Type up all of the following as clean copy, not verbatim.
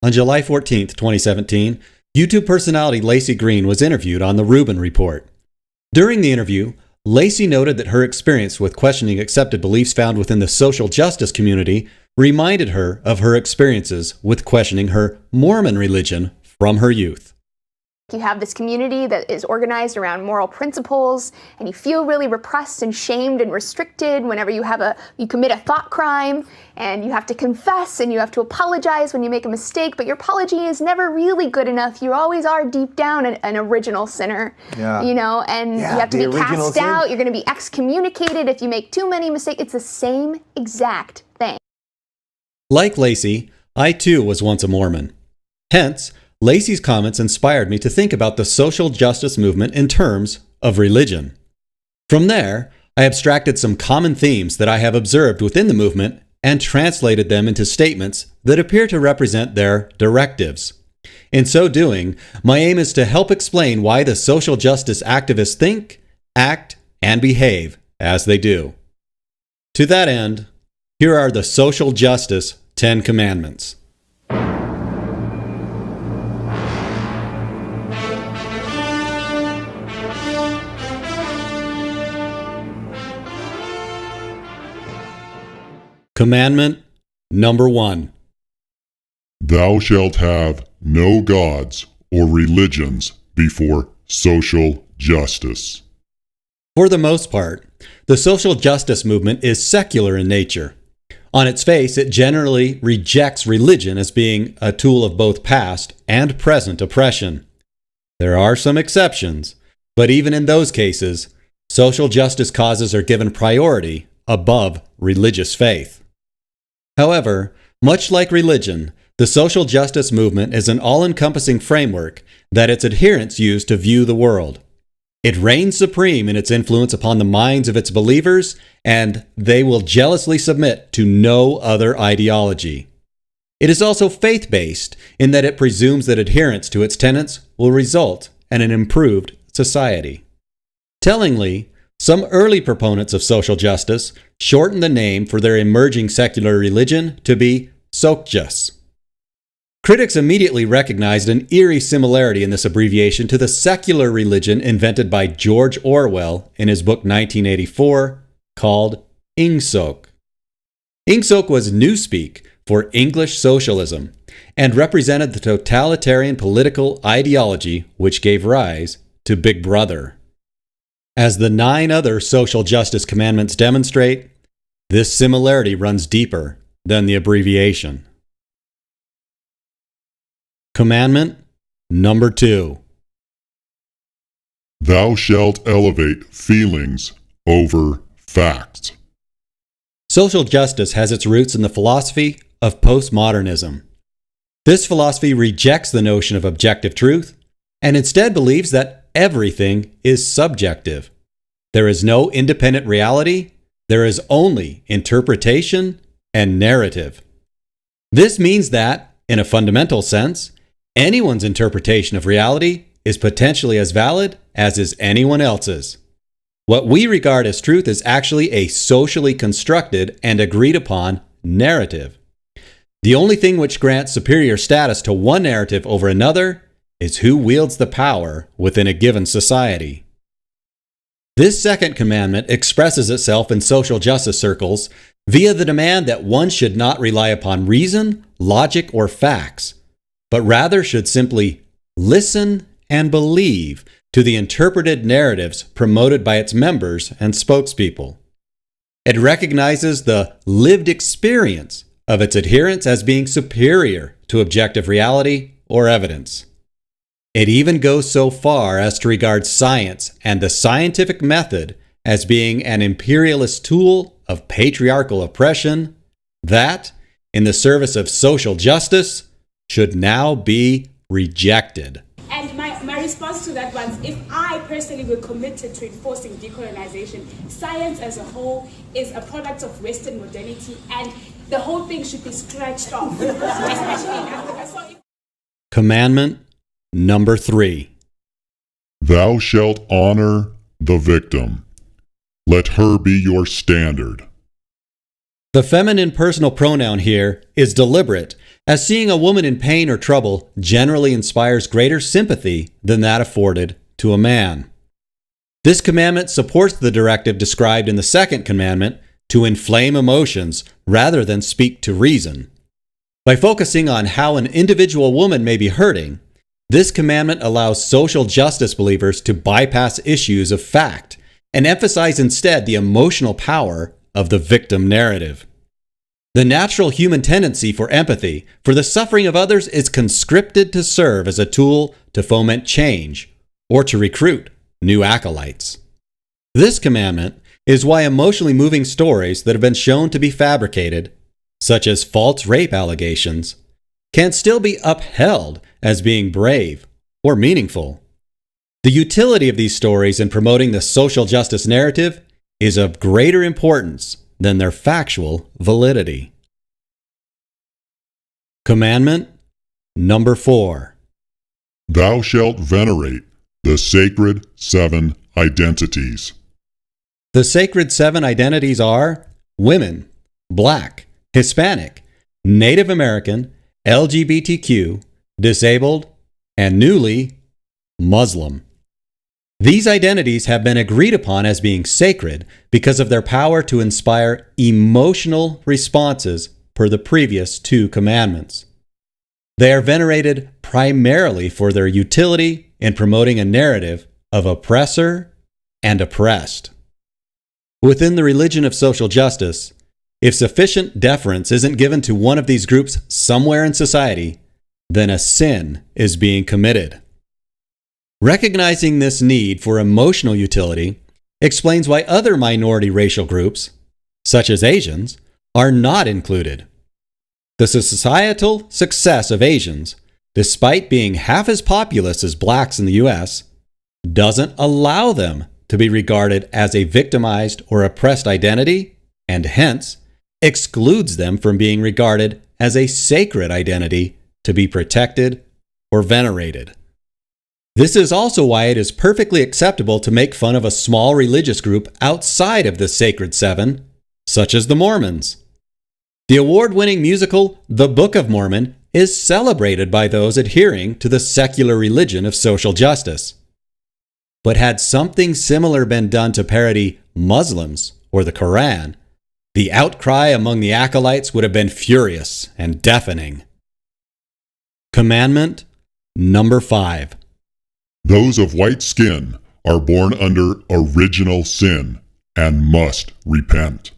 On July 14, 2017, YouTube personality Lacey Green was interviewed on The Rubin Report. During the interview, Lacey noted that her experience with questioning accepted beliefs found within the social justice community reminded her of her experiences with questioning her Mormon religion from her youth. You have this community that is organized around moral principles, and you feel really repressed and shamed and restricted whenever you commit a thought crime, and you have to confess and you have to apologize when you make a mistake, but your apology is never really good enough. You always are deep down an original sinner, you have to be cast out. You're going to be excommunicated if you make too many mistakes. It's the same exact thing. Like Lacey, I too was once a Mormon. Hence, Lacey's comments inspired me to think about the social justice movement in terms of religion. From there, I abstracted some common themes that I have observed within the movement and translated them into statements that appear to represent their directives. In so doing, my aim is to help explain why the social justice activists think, act, and behave as they do. To that end, here are the social justice 10 Commandments. Commandment number 1. Thou shalt have no gods or religions before social justice. For the most part, the social justice movement is secular in nature. On its face, it generally rejects religion as being a tool of both past and present oppression. There are some exceptions, but even in those cases, social justice causes are given priority above religious faith. However, much like religion, the social justice movement is an all-encompassing framework that its adherents use to view the world. It reigns supreme in its influence upon the minds of its believers, and they will jealously submit to no other ideology. It is also faith-based in that it presumes that adherence to its tenets will result in an improved society. Tellingly, some early proponents of social justice shortened the name for their emerging secular religion to be Sokjus. Critics immediately recognized an eerie similarity in this abbreviation to the secular religion invented by George Orwell in his book 1984, called Ingsoc. Ingsoc was newspeak for English socialism and represented the totalitarian political ideology which gave rise to Big Brother. As the 9 other social justice commandments demonstrate, this similarity runs deeper than the abbreviation. Commandment number 2. Thou shalt elevate feelings over facts. Social justice has its roots in the philosophy of postmodernism. This philosophy rejects the notion of objective truth and instead believes that everything is subjective. There is no independent reality. There is only interpretation and narrative. This means that, in a fundamental sense, anyone's interpretation of reality is potentially as valid as is anyone else's. What we regard as truth is actually a socially constructed and agreed upon narrative. The only thing which grants superior status to one narrative over another is who wields the power within a given society. This second commandment expresses itself in social justice circles via the demand that one should not rely upon reason, logic, or facts, but rather should simply listen and believe to the interpreted narratives promoted by its members and spokespeople. It recognizes the lived experience of its adherents as being superior to objective reality or evidence. It even goes so far as to regard science and the scientific method as being an imperialist tool of patriarchal oppression that, in the service of social justice, should now be rejected. And my response to that was, if I personally were committed to enforcing decolonization, science as a whole is a product of Western modernity, and the whole thing should be scratched off, especially in Africa. Commandment number 3. Thou shalt honor the victim. Let her be your standard. The feminine personal pronoun here is deliberate, as seeing a woman in pain or trouble generally inspires greater sympathy than that afforded to a man. This commandment supports the directive described in the second commandment to inflame emotions rather than speak to reason. By focusing on how an individual woman may be hurting, this commandment allows social justice believers to bypass issues of fact and emphasize instead the emotional power of the victim narrative. The natural human tendency for empathy for the suffering of others is conscripted to serve as a tool to foment change or to recruit new acolytes. This commandment is why emotionally moving stories that have been shown to be fabricated, such as false rape allegations, can still be upheld as being brave or meaningful. The utility of these stories in promoting the social justice narrative is of greater importance than their factual validity. Commandment number 4. Thou shalt venerate the sacred 7 identities. The sacred 7 identities are women, Black, Hispanic, Native American, LGBTQ, disabled, and newly, Muslim. These identities have been agreed upon as being sacred because of their power to inspire emotional responses per the previous 2 commandments. They are venerated primarily for their utility in promoting a narrative of oppressor and oppressed. Within the religion of social justice, if sufficient deference isn't given to one of these groups somewhere in society, then a sin is being committed. Recognizing this need for emotional utility explains why other minority racial groups, such as Asians, are not included. The societal success of Asians, despite being half as populous as blacks in the U.S., doesn't allow them to be regarded as a victimized or oppressed identity, and hence excludes them from being regarded as a sacred identity to be protected or venerated. This is also why it is perfectly acceptable to make fun of a small religious group outside of the sacred 7, such as the Mormons. The award-winning musical The Book of Mormon is celebrated by those adhering to the secular religion of social justice. But had something similar been done to parody Muslims or the Quran, the outcry among the acolytes would have been furious and deafening. Commandment number 5. Those of white skin are born under original sin and must repent.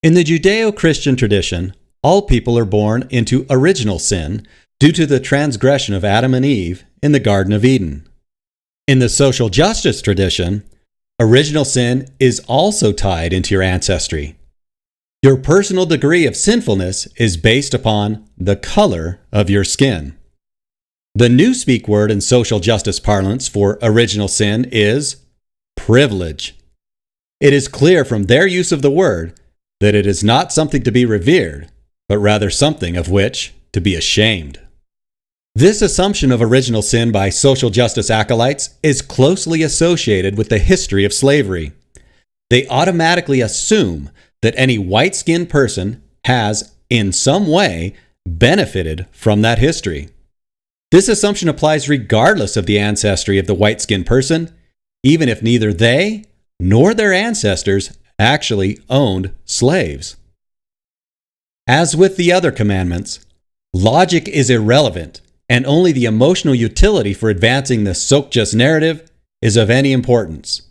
In the Judeo-Christian tradition, all people are born into original sin due to the transgression of Adam and Eve in the Garden of Eden. In the social justice tradition, original sin is also tied into your ancestry. Your personal degree of sinfulness is based upon the color of your skin. The newspeak word in social justice parlance for original sin is privilege. It is clear from their use of the word that it is not something to be revered, but rather something of which to be ashamed. This assumption of original sin by social justice acolytes is closely associated with the history of slavery. They automatically assume that any white-skinned person has, in some way, benefited from that history. This assumption applies regardless of the ancestry of the white-skinned person, even if neither they nor their ancestors actually owned slaves. As with the other commandments, logic is irrelevant, and only the emotional utility for advancing the Sokjas narrative is of any importance.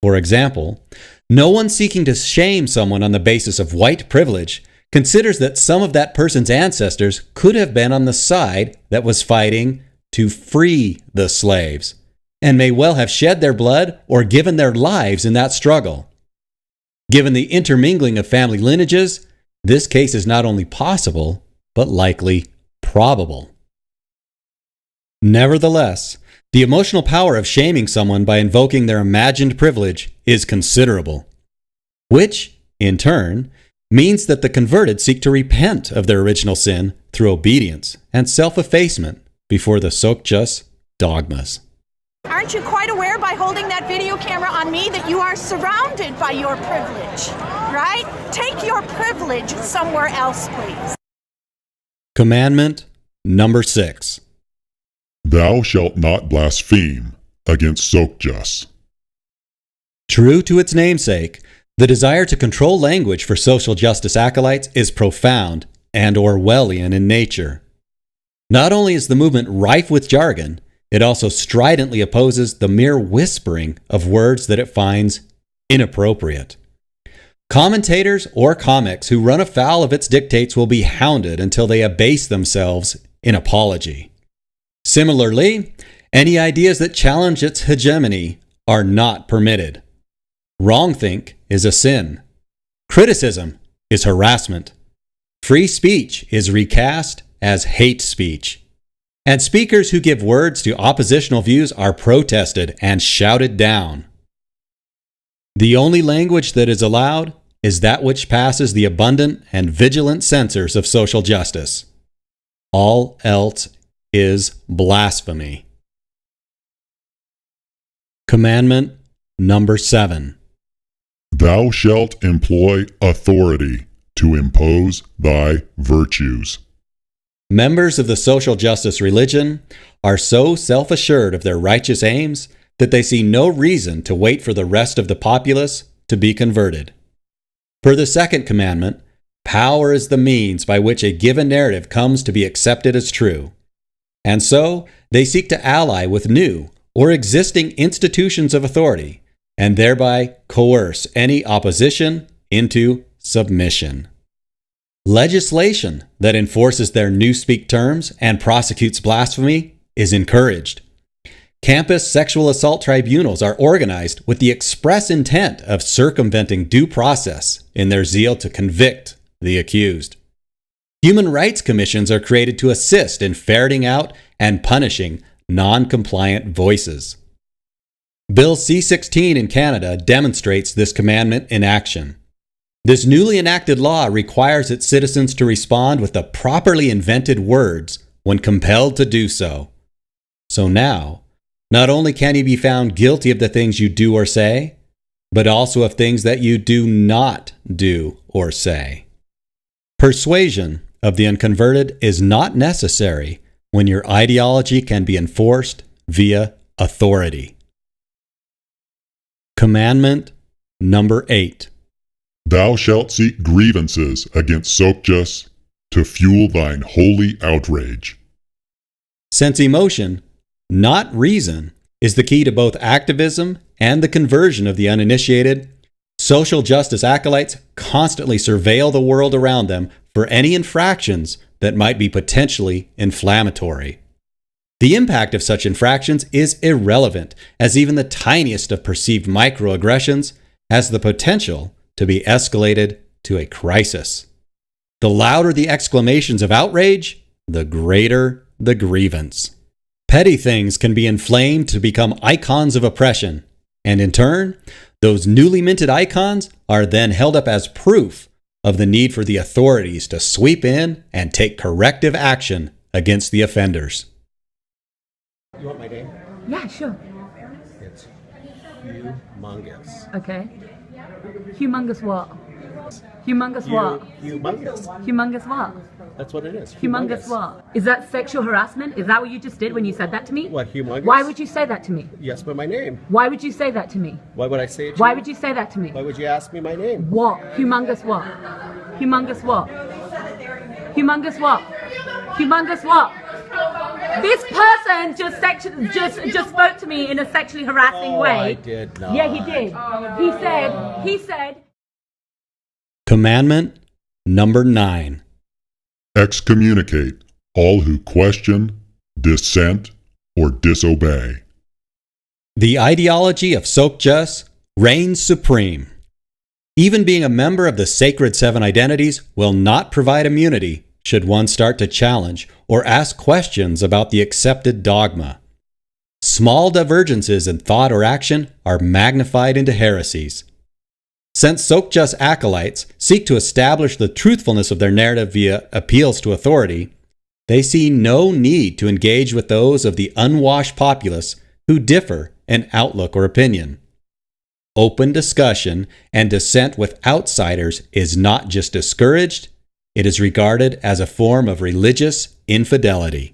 For example, no one seeking to shame someone on the basis of white privilege considers that some of that person's ancestors could have been on the side that was fighting to free the slaves, and may well have shed their blood or given their lives in that struggle. Given the intermingling of family lineages, this case is not only possible, but likely probable. Nevertheless, the emotional power of shaming someone by invoking their imagined privilege is considerable, which, in turn, means that the converted seek to repent of their original sin through obedience and self-effacement before the Sokjas dogmas. Aren't you quite aware by holding that video camera on me that you are surrounded by your privilege, right? Take your privilege somewhere else, please. Commandment number 6. Thou shalt not blaspheme against Sokjas. True to its namesake, the desire to control language for social justice acolytes is profound and Orwellian in nature. Not only is the movement rife with jargon, it also stridently opposes the mere whispering of words that it finds inappropriate. Commentators or comics who run afoul of its dictates will be hounded until they abase themselves in apology. Similarly, any ideas that challenge its hegemony are not permitted. Wrongthink is a sin. Criticism is harassment. Free speech is recast as hate speech. And speakers who give words to oppositional views are protested and shouted down. The only language that is allowed is that which passes the abundant and vigilant censors of social justice. All else is blasphemy. Commandment number 7. Thou shalt employ authority to impose thy virtues. Members of the social justice religion are so self-assured of their righteous aims that they see no reason to wait for the rest of the populace to be converted. Per the second commandment, power is the means by which a given narrative comes to be accepted as true. And so, they seek to ally with new or existing institutions of authority, and thereby coerce any opposition into submission. Legislation that enforces their newspeak terms and prosecutes blasphemy is encouraged. Campus sexual assault tribunals are organized with the express intent of circumventing due process in their zeal to convict the accused. Human rights commissions are created to assist in ferreting out and punishing non-compliant voices. Bill C-16 in Canada demonstrates this commandment in action. This newly enacted law requires its citizens to respond with the properly invented words when compelled to do so. So now, not only can you be found guilty of the things you do or say, but also of things that you do not do or say. Persuasion of the unconverted is not necessary when your ideology can be enforced via authority. Commandment number 8. Thou shalt seek grievances against Sokjas to fuel thine holy outrage. Since emotion, not reason, is the key to both activism and the conversion of the uninitiated, social justice acolytes constantly surveil the world around them for any infractions that might be potentially inflammatory. The impact of such infractions is irrelevant, as even the tiniest of perceived microaggressions has the potential to be escalated to a crisis. The louder the exclamations of outrage, the greater the grievance. Petty things can be inflamed to become icons of oppression, and in turn, those newly minted icons are then held up as proof of the need for the authorities to sweep in and take corrective action against the offenders. You want my name? Yeah, sure. It's humongous. Okay. Humongous what? Humongous what? Humongous. Humongous what? That's what it is. Humongous what? Is that sexual harassment? Is that what you just did when you said that to me? What, humongous? Why would you say that to me? Yes, but my name. Why would you say that to me? Why would I say it to Why you? would you say that to me? Why would you ask me my name? What? Humongous what? Humongous what? Humongous what? Humongous what? This person just spoke to me in a sexually harassing way. I did not. Yeah, he did. He said. Commandment number 9. Excommunicate all who question, dissent, or disobey. The ideology of Sokjas reigns supreme. Even being a member of the sacred 7 identities will not provide immunity should one start to challenge or ask questions about the accepted dogma. Small divergences in thought or action are magnified into heresies. Since Sokjas acolytes seek to establish the truthfulness of their narrative via appeals to authority, they see no need to engage with those of the unwashed populace who differ in outlook or opinion. Open discussion and dissent with outsiders is not just discouraged, it is regarded as a form of religious infidelity.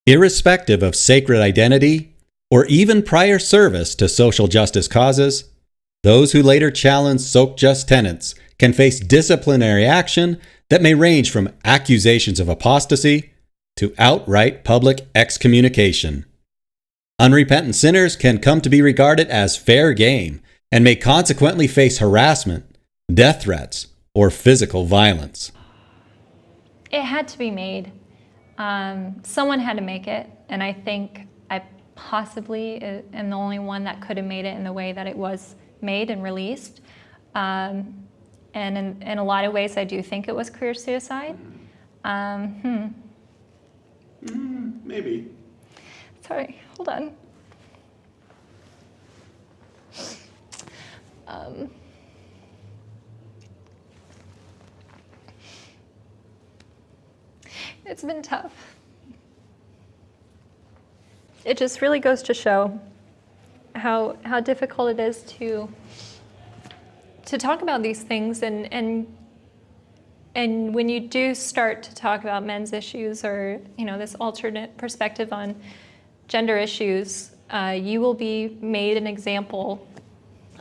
Irrespective of sacred identity or even prior service to social justice causes, those who later challenge Sokjus tenets can face disciplinary action that may range from accusations of apostasy to outright public excommunication. Unrepentant sinners can come to be regarded as fair game and may consequently face harassment, death threats, or physical violence. It had to be made. Someone had to make it, and I think I possibly am the only one that could have made it in the way that it was made and released. And in a lot of ways, I do think it was career suicide. Maybe. Sorry, hold on. It's been tough. It just really goes to show how difficult it is to talk about these things, and when you do start to talk about men's issues or this alternate perspective on gender issues, you will be made an example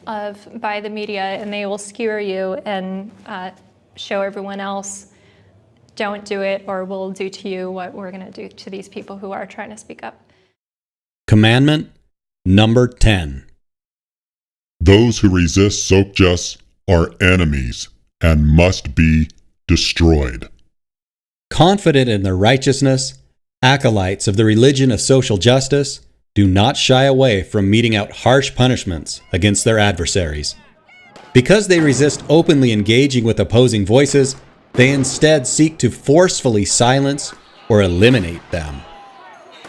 of by the media, and they will skewer you and show everyone else, don't do it, or we'll do to you what we're going to do to these people who are trying to speak up. Commandment number 10. Those who resist Sokjus are enemies and must be destroyed. Confident in their righteousness, acolytes of the religion of social justice do not shy away from meting out harsh punishments against their adversaries. Because they resist openly engaging with opposing voices, they instead seek to forcefully silence or eliminate them.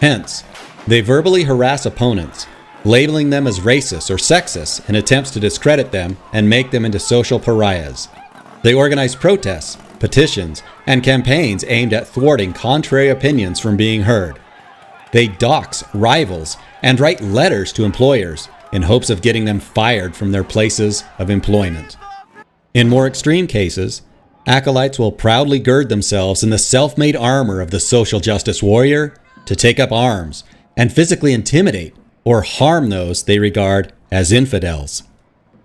Hence, they verbally harass opponents, labeling them as racist or sexist in attempts to discredit them and make them into social pariahs. They organize protests, petitions, and campaigns aimed at thwarting contrary opinions from being heard. They dox rivals and write letters to employers in hopes of getting them fired from their places of employment. In more extreme cases, acolytes will proudly gird themselves in the self-made armor of the social justice warrior to take up arms and physically intimidate or harm those they regard as infidels.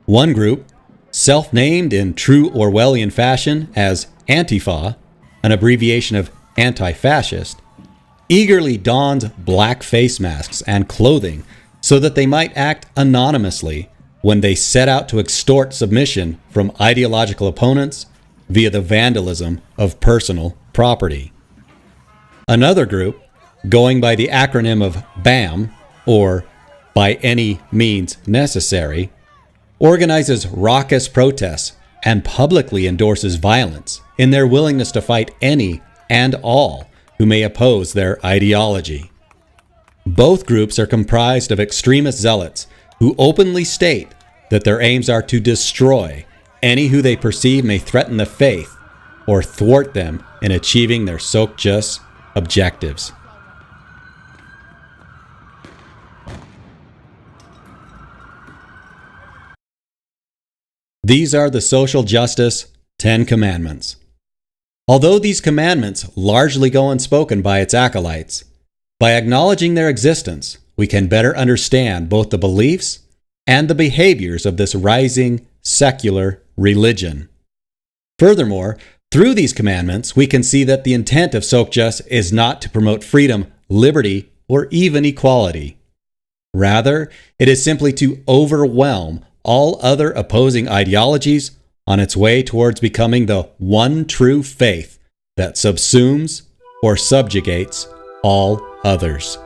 One group, self-named in true Orwellian fashion as Antifa, an abbreviation of anti-fascist, eagerly dons black face masks and clothing so that they might act anonymously when they set out to extort submission from ideological opponents via the vandalism of personal property. Another group, going by the acronym of BAM, or By Any Means Necessary, organizes raucous protests and publicly endorses violence in their willingness to fight any and all who may oppose their ideology. Both groups are comprised of extremist zealots who openly state that their aims are to destroy any who they perceive may threaten the faith or thwart them in achieving their Sokjus objectives. These are the social justice 10 commandments. Although these commandments largely go unspoken by its acolytes, by acknowledging their existence, we can better understand both the beliefs and the behaviors of this rising secular religion. Furthermore, through these commandments, we can see that the intent of Sokjus is not to promote freedom, liberty, or even equality. Rather, it is simply to overwhelm all other opposing ideologies on its way towards becoming the one true faith that subsumes or subjugates all others.